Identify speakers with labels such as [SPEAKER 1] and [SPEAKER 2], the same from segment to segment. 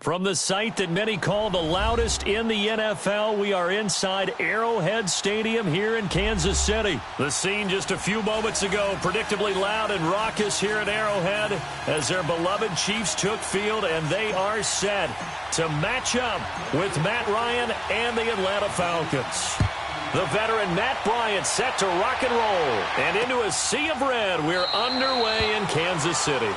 [SPEAKER 1] From the site that many call the loudest in the NFL, we are inside Arrowhead Stadium here in Kansas City. The scene just a few moments ago, predictably loud and raucous here at Arrowhead as their beloved Chiefs took field, and they are set to match up with Matt Ryan and the Atlanta Falcons. The veteran Matt Bryant set to rock and roll, and into a sea of red, we're underway in Kansas City.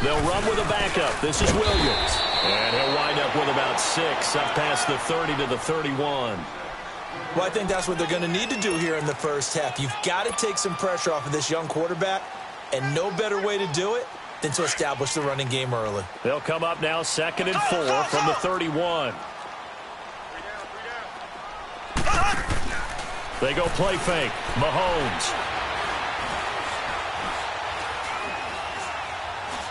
[SPEAKER 1] They'll run with a backup. This is Williams. And he'll wind up with about 6 up past the 30 to the 31.
[SPEAKER 2] Well, I think that's what they're going to need to do here in the first half. You've got to take some pressure off of this young quarterback, and no better way to do it than to establish the running game early.
[SPEAKER 1] They'll come up now 2nd and 4 from the 31. They go play fake. Mahomes.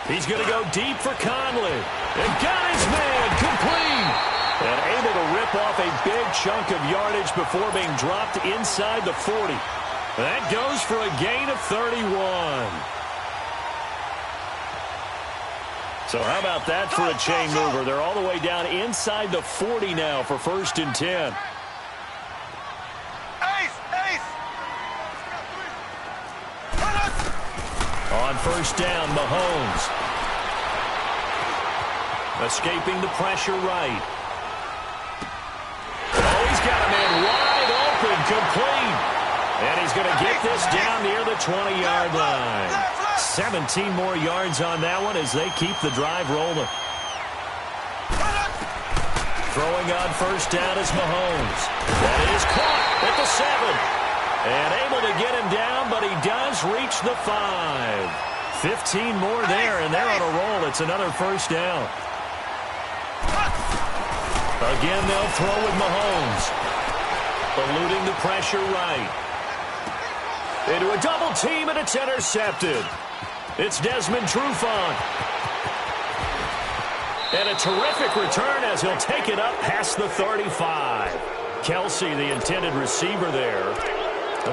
[SPEAKER 1] He's going to go deep for Conley. And got his man complete. And able to rip off a big chunk of yardage before being dropped inside the 40. That goes for a gain of 31. So how about that for a chain mover? They're all the way down inside the 40 now for 1st and 10. On 1st down, Mahomes. Escaping the pressure right. Oh, he's got a man wide open, complete. And he's going to get this down near the 20-yard line. 17 more yards on that one as they keep the drive rolling. Throwing on 1st down is Mahomes. That is caught at the 7. And able to get him down, but he does reach the 5. 15 more there, and they're on a roll. It's another 1st down. Again, they'll throw with Mahomes. Eluding the pressure right. Into a double team, and it's intercepted. It's Desmond Trufant. And a terrific return as he'll take it up past the 35. Kelsey, the intended receiver there.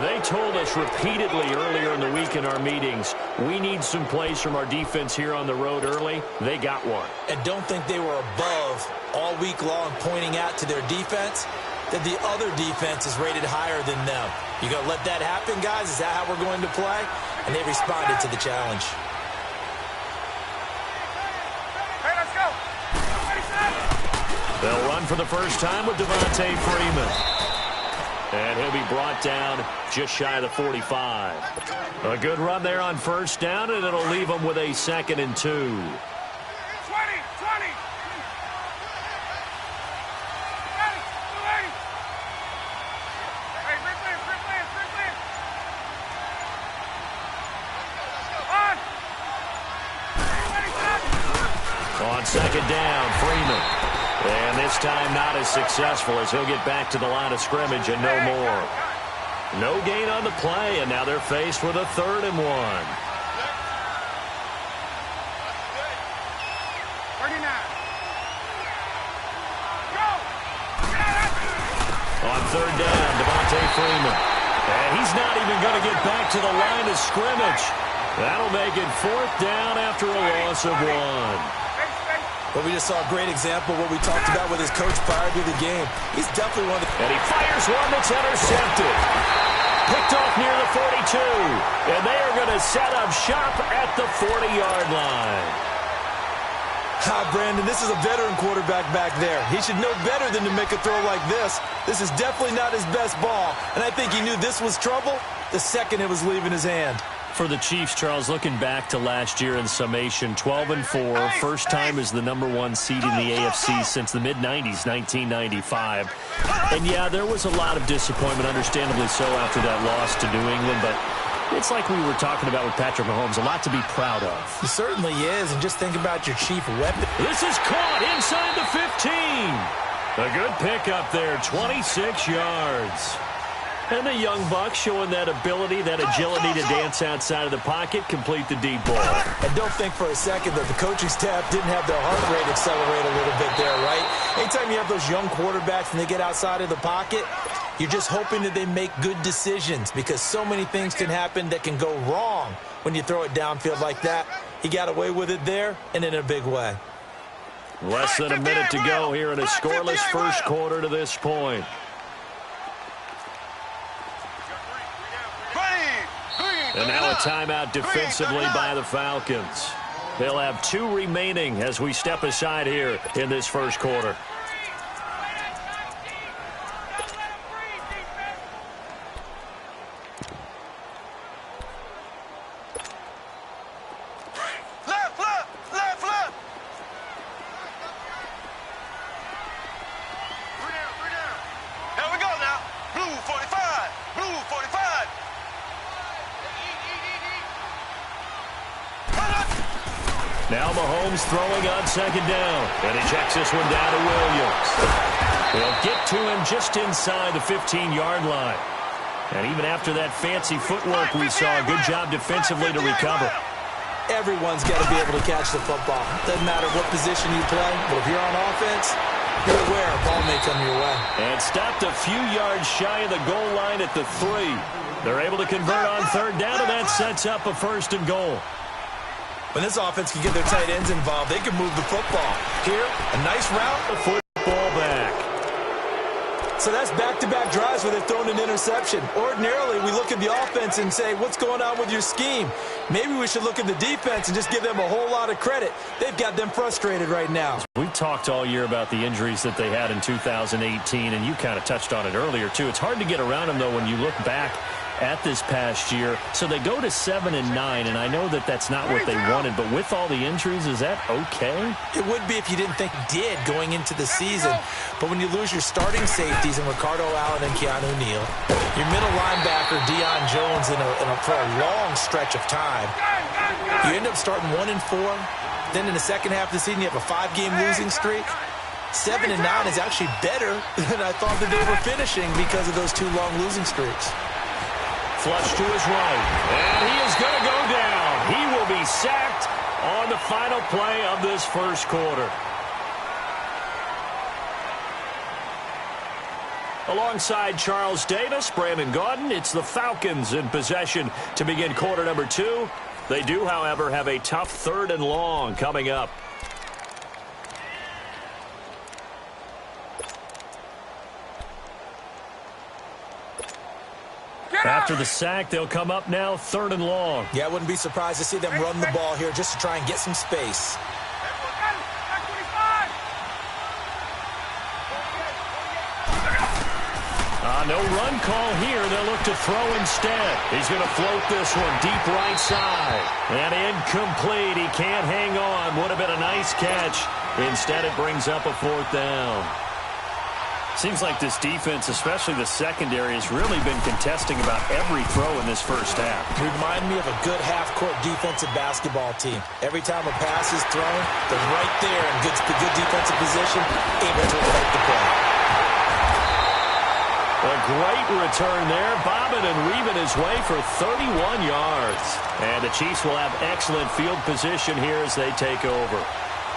[SPEAKER 1] They told us repeatedly earlier in the week in our meetings, we need some plays from our defense here on the road early. They got one.
[SPEAKER 2] And don't think they were above all week long pointing out to their defense that the other defense is rated higher than them. You going to let that happen, guys? Is that how we're going to play? And they responded to the challenge.
[SPEAKER 3] Hey, let's go.
[SPEAKER 1] They'll run for the first time with Devontae Freeman. And he'll be brought down just shy of the 45. A good run there on 1st down, and it'll leave them with a 2nd and 2.
[SPEAKER 3] 20.
[SPEAKER 1] On 2nd down, Freeman. And this time not as successful as he'll get back to the line of scrimmage and no more. No gain on the play, and now they're faced with a 3rd and 1.
[SPEAKER 3] 39. Go!
[SPEAKER 1] On 3rd down, Devontae Freeman. And he's not even going to get back to the line of scrimmage. That'll make it 4th down after a loss of 1.
[SPEAKER 2] But we just saw a great example of what we talked about with his coach prior to the game. He's definitely one of the...
[SPEAKER 1] And he fires one that's intercepted. Picked off near the 42. And they are going to set up shop at the 40-yard line.
[SPEAKER 2] Brandon, this is a veteran quarterback back there. He should know better than to make a throw like this. This is definitely not his best ball. And I think he knew this was trouble the second it was leaving his hand.
[SPEAKER 1] For the Chiefs, Charles, looking back to last year in summation, 12-4, first time as the #1 seed in the AFC since the mid-90s, 1995. And, yeah, there was a lot of disappointment, understandably so, after that loss to New England. But It's like we were talking about with Patrick Mahomes, a lot to be proud of.
[SPEAKER 2] He certainly is, and just think about your chief weapon.
[SPEAKER 1] This is caught inside the 15. A good pickup there, 26 yards. And the young buck showing that ability, that agility to dance outside of the pocket, complete the deep ball.
[SPEAKER 2] And don't think for a second that the coaching staff didn't have their heart rate accelerate a little bit there, right? Anytime you have those young quarterbacks and they get outside of the pocket, you're just hoping that they make good decisions because so many things can happen that can go wrong when you throw it downfield like that. He got away with it there and in a big way.
[SPEAKER 1] Less than a minute to go here in a scoreless first quarter to this point. And now a timeout defensively by the Falcons. They'll have 2 remaining as we step aside here in this first quarter. Now Mahomes throwing on second down. And he checks this one down to Williams. They'll get to him just inside the 15-yard line. And even after that fancy footwork we saw, a good job defensively to recover.
[SPEAKER 2] Everyone's got to be able to catch the football. Doesn't matter what position you play, but if you're on offense, you're aware a ball may come your way.
[SPEAKER 1] And stopped a few yards shy of the goal line at the 3. They're able to convert on third down, and that sets up a first and goal.
[SPEAKER 2] When this offense can get their tight ends involved, they can move the football. Here, a nice route.
[SPEAKER 1] A football back.
[SPEAKER 2] So that's back-to-back drives where they've thrown an interception. Ordinarily, we look at the offense and say, what's going on with your scheme? Maybe we should look at the defense and just give them a whole lot of credit. They've got them frustrated right now.
[SPEAKER 1] We talked all year about the injuries that they had in 2018, and you kind of touched on it earlier, too. It's hard to get around them, though, when you look back at this past year. So they go to 7-9, and I know that that's not what they wanted, but with all the injuries, is that okay?
[SPEAKER 2] It would be if you didn't think did going into the season. But when you lose your starting safeties in Ricardo Allen and Keanu Neal, your middle linebacker Deion Jones for a long stretch of time, you end up starting 1-4. Then in the second half of the season, you have a 5-game losing streak. 7-9 is actually better than I thought that they were finishing because of those 2 long losing streaks.
[SPEAKER 1] Flush to his right, and he is going to go down. He will be sacked on the final play of this first quarter. Alongside Charles Davis, Brandon Gaudin, it's the Falcons in possession to begin quarter number 2. They do, however, have a tough 3rd and long coming up. After the sack, they'll come up now 3rd and long.
[SPEAKER 2] Yeah, I wouldn't be surprised to see them run the ball here just to try and get some space.
[SPEAKER 1] No run call here. They'll look to throw instead. He's going to float this one deep right side. And incomplete. He can't hang on. Would have been a nice catch. Instead, it brings up a 4th down. Seems like this defense, especially the secondary, has really been contesting about every throw in this first half.
[SPEAKER 2] You remind me of a good half-court defensive basketball team. Every time a pass is thrown, they're right there in good defensive position, able to affect the play.
[SPEAKER 1] A great return there, bobbing and weaving his way for 31 yards. And the Chiefs will have excellent field position here as they take over.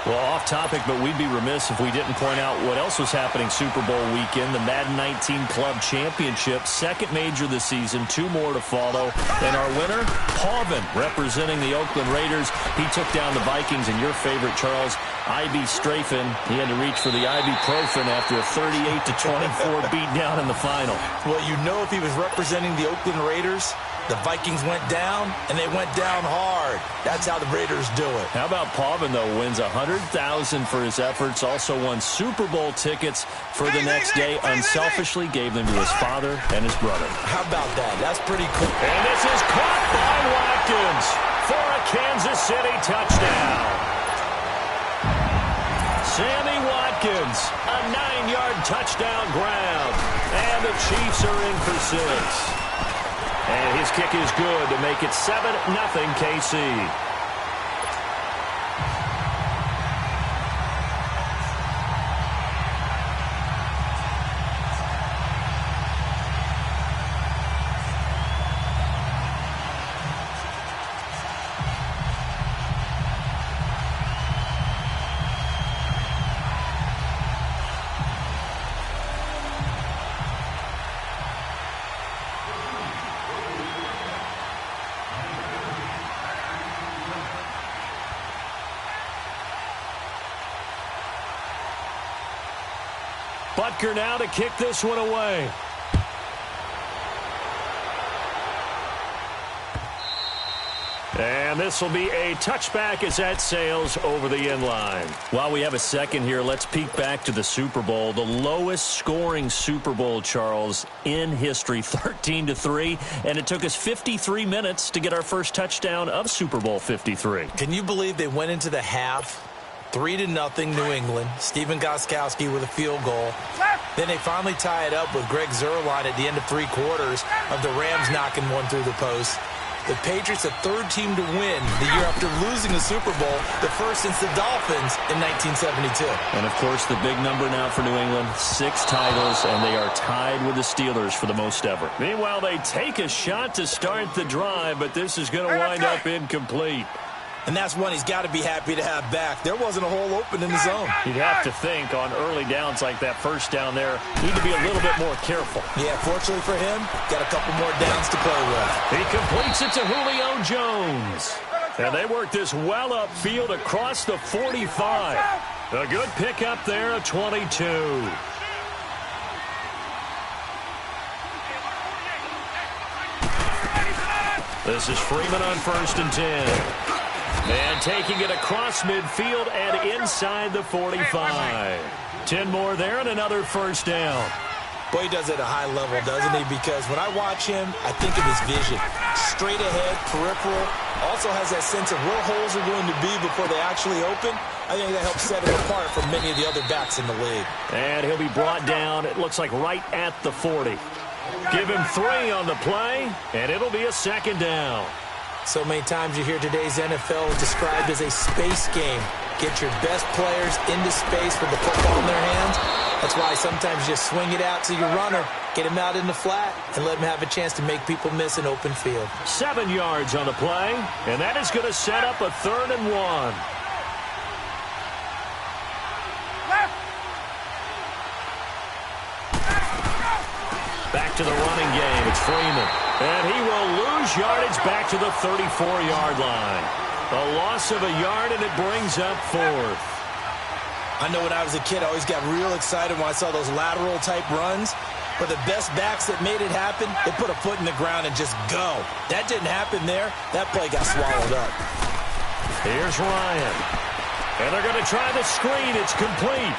[SPEAKER 1] Well, off topic, but we'd be remiss if we didn't point out what else was happening Super Bowl weekend. The Madden 19 Club Championship, 2nd major this season, 2 more to follow. And our winner, Pavin, representing the Oakland Raiders. He took down the Vikings, and your favorite, Charles, Ivy Strafen. He had to reach for the ibuprofen after a 38-24 beatdown in the final.
[SPEAKER 2] Well, you know if he was representing the Oakland Raiders, the Vikings went down, and they went down hard. That's how the Raiders do it.
[SPEAKER 1] How about Pavin, though, wins $100,000 for his efforts, also won Super Bowl tickets for the next day, unselfishly gave them to his father and his brother.
[SPEAKER 2] How about that? That's pretty cool.
[SPEAKER 1] And this is caught by Watkins for a Kansas City touchdown. Sammy Watkins, a 9-yard touchdown grab, and the Chiefs are in for 6. And his kick is good to make it 7-0 KC. Butker now to kick this one away. And this will be a touchback as that sails over the end line. While we have a second here, let's peek back to the Super Bowl. The lowest scoring Super Bowl, Charles, in history, 13-3. And it took us 53 minutes to get our first touchdown of Super Bowl 53.
[SPEAKER 2] Can you believe they went into the half 3-0 New England? Stephen Gostkowski with a field goal. Then they finally tie it up with Greg Zuerlein at the end of 3 quarters of the Rams knocking one through the post. The Patriots, a third team to win the year after losing the Super Bowl, the first since the Dolphins in 1972.
[SPEAKER 1] And, of course, the big number now for New England, 6 titles, and they are tied with the Steelers for the most ever. Meanwhile, they take a shot to start the drive, but this is going to wind up incomplete.
[SPEAKER 2] And that's one he's got to be happy to have back. There wasn't a hole open in the zone.
[SPEAKER 1] You'd have to think on early downs like that first down there, need to be a little bit more careful.
[SPEAKER 2] Yeah, fortunately for him, got a couple more downs to play with.
[SPEAKER 1] He completes it to Julio Jones. And they work this well upfield across the 45. A good pickup there, a 22. This is Freeman on 1st and 10. And taking it across midfield and inside the 45. 10 more there and another first down.
[SPEAKER 2] Boy, he does it at a high level, doesn't he? Because when I watch him, I think of his vision. Straight ahead, peripheral. Also has that sense of where holes are going to be before they actually open. I think that helps set him apart from many of the other backs in the league.
[SPEAKER 1] And he'll be brought down, it looks like right at the 40. Give him 3 on the play, and it'll be a second down.
[SPEAKER 2] So many times you hear today's NFL described as a space game. Get your best players into space with the football in their hands. That's why sometimes you just swing it out to your runner, get him out in the flat, and let him have a chance to make people miss an open field.
[SPEAKER 1] 7 yards on the play, and that is going to set up a 3rd and 1. Back to the running game. It's Freeman. And he will lose yardage back to the 34-yard line. A loss of a yard, and it brings up 4th.
[SPEAKER 2] I know when I was a kid, I always got real excited when I saw those lateral-type runs. But the best backs that made it happen, they put a foot in the ground and just go. That didn't happen there. That play got swallowed up.
[SPEAKER 1] Here's Ryan. And they're going to try the screen. It's complete.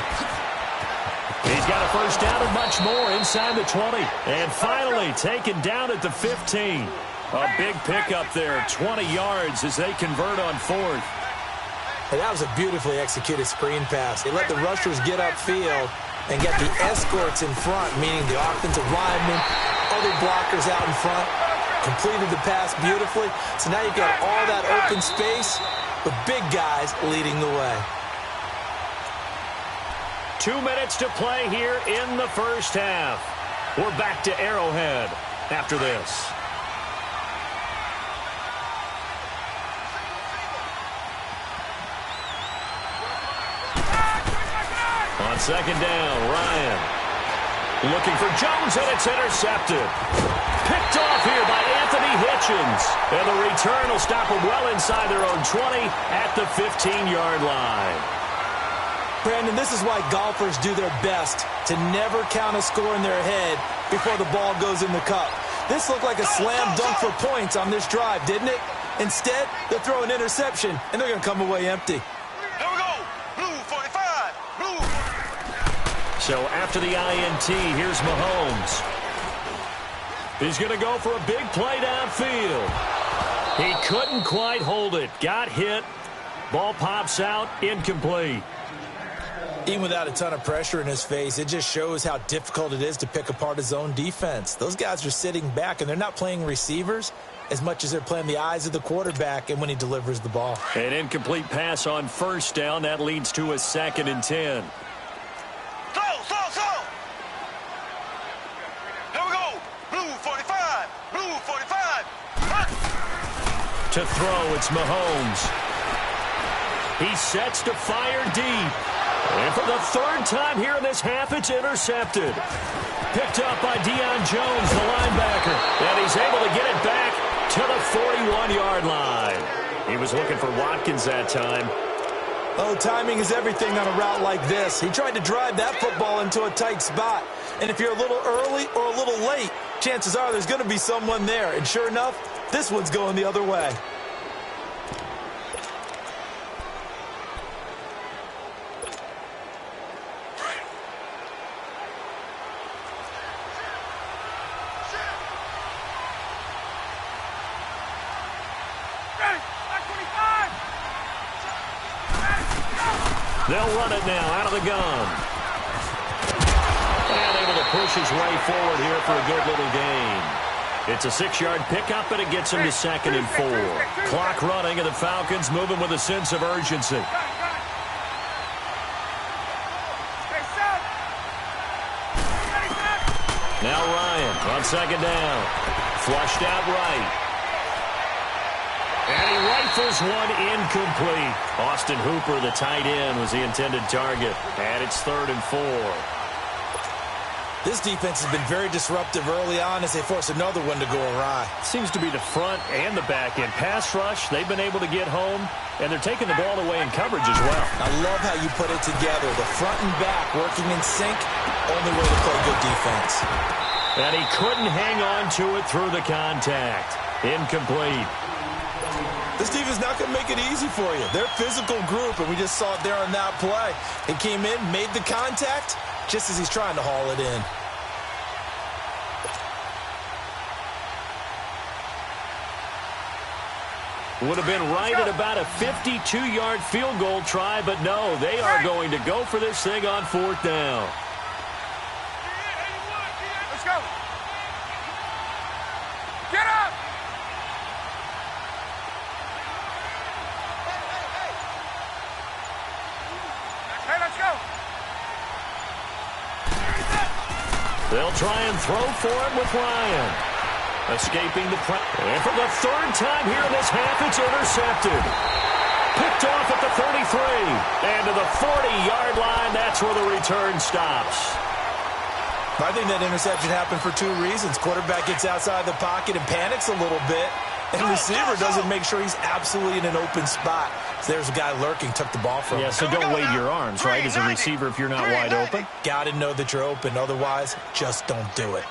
[SPEAKER 1] He's got a first down and much more inside the 20. And finally taken down at the 15. A big pickup there, 20 yards as they convert on 4th.
[SPEAKER 2] And that was a beautifully executed screen pass. They let the rushers get upfield and get the escorts in front, meaning the offensive linemen, other blockers out in front. Completed the pass beautifully. So now you've got all that open space with big guys leading the way.
[SPEAKER 1] 2 minutes to play here in the first half. We're back to Arrowhead after this. On 2nd down, Ryan. Looking for Jones, and it's intercepted. Picked off here by Anthony Hitchens. And the return will stop them well inside their own 20 at the 15-yard line.
[SPEAKER 2] Brandon, this is why golfers do their best to never count a score in their head before the ball goes in the cup. This looked like a slam dunk for points on this drive, didn't it? Instead, they'll throw an interception, and they're going to come away empty.
[SPEAKER 3] Here we go. Blue 45. Blue.
[SPEAKER 1] So after the INT, here's Mahomes. He's going to go for a big play downfield. He couldn't quite hold it. Got hit. Ball pops out. Incomplete.
[SPEAKER 2] Even without a ton of pressure in his face, it just shows how difficult it is to pick apart his own defense. Those guys are sitting back, and they're not playing receivers as much as they're playing the eyes of the quarterback and when he delivers the ball.
[SPEAKER 1] An incomplete pass on first down. That leads to a 2nd and 10.
[SPEAKER 3] Slow. Here we go. Blue 45. Blue 45.
[SPEAKER 1] To throw, it's Mahomes. He sets to fire deep. And for the 3rd time here in this half, it's intercepted. Picked up by Deion Jones, the linebacker. And he's able to get it back to the 41-yard line. He was looking for Watkins that time.
[SPEAKER 2] Oh, timing is everything on a route like this. He tried to drive that football into a tight spot. And if you're a little early or a little late, chances are there's going to be someone there. And sure enough, this one's going the other way.
[SPEAKER 1] They'll run it now out of the gun. And able to push his way forward here for a good little gain. It's a 6-yard pickup, and it gets him to 2nd and 4. Clock running, and the Falcons moving with a sense of urgency. Now Ryan on 2nd down. Flushed out right. And he rifles one incomplete. Austin Hooper, the tight end, was the intended target. And it's 3rd and 4.
[SPEAKER 2] This defense has been very disruptive early on as they force another one to go awry.
[SPEAKER 1] Seems to be the front and the back end. Pass rush, they've been able to get home, and they're taking the ball away in coverage as well.
[SPEAKER 2] I love how you put it together. The front and back working in sync, only way to play good defense.
[SPEAKER 1] And he couldn't hang on to it through the contact. Incomplete.
[SPEAKER 2] This defense is not going to make it easy for you. They're a physical group, and we just saw it there on that play. He came in, made the contact, just as he's trying to haul it in.
[SPEAKER 1] Would have been right at about a 52-yard field goal try, but no, they are going to go for this thing on 4th down.
[SPEAKER 3] Let's go. Get up. Hey, let's go.
[SPEAKER 1] They'll try and throw for it with Ryan. Escaping the pressure. And for the 3rd time here in this half, it's intercepted. Picked off at the 33. And to the 40-yard line, that's where the return stops.
[SPEAKER 2] I think that interception happened for 2 reasons. Quarterback gets outside the pocket and panics a little bit. And the receiver doesn't make sure he's absolutely in an open spot. So there's a guy lurking, took the ball from him.
[SPEAKER 1] Yeah, so don't wave your arms, right, as a receiver if you're not wide open.
[SPEAKER 2] Got to know that you're open. Otherwise, just don't do it.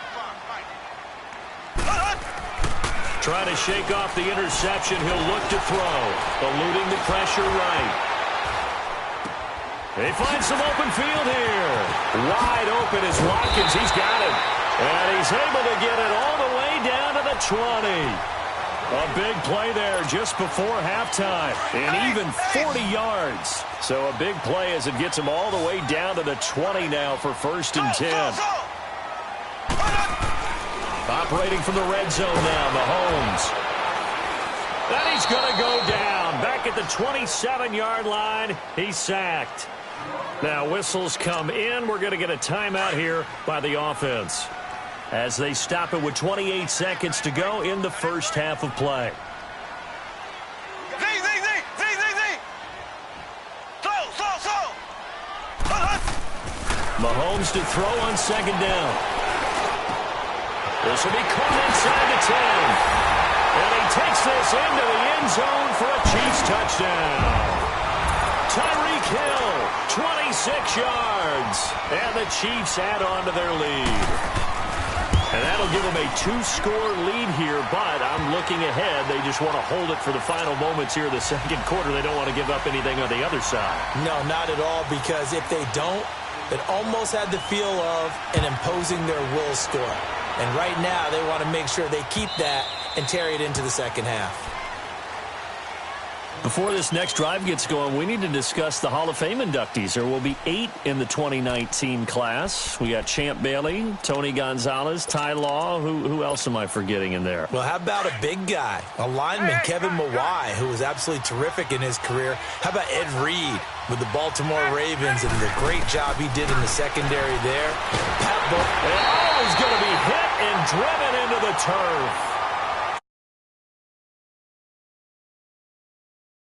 [SPEAKER 1] Trying to shake off the interception. He'll look to throw. Eluding the pressure right. They find some open field here. Wide open is Watkins. He's got it. And he's able to get it all the way down to the 20. A big play there just before halftime. And even 40 yards. So a big play as it gets him all the way down to the 20 now for 1st and 10. Operating from the red zone now, Mahomes. And he's going to go down. Back at the 27-yard line, he's sacked. Now whistles come in. We're going to get a timeout here by the offense as they stop it with 28 seconds to go in the first half of play.
[SPEAKER 3] Z. Slow.
[SPEAKER 1] Mahomes to throw on 2nd down. This will be caught inside the 10. And he takes this into the end zone for a Chiefs touchdown. Tyreek Hill, 26 yards. And the Chiefs add on to their lead. And that'll give them a 2-score lead here, but I'm looking ahead. They just want to hold it for the final moments here of the 2nd quarter. They don't want to give up anything on the other side.
[SPEAKER 2] No, not at all, because if they don't, it almost had the feel of an imposing their will score. And right now, they want to make sure they keep that and carry it into the 2nd half.
[SPEAKER 1] Before this next drive gets going, we need to discuss the Hall of Fame inductees. There will be 8 in the 2019 class. We got Champ Bailey, Tony Gonzalez, Ty Law. Who else am I forgetting in there?
[SPEAKER 2] Well, how about a big guy, a lineman, Kevin Mawai, who was absolutely terrific in his career. How about Ed Reed with the Baltimore Ravens and the great job he did in the secondary there? Pat Bull.
[SPEAKER 1] And he's going to be hit and driven into the turf.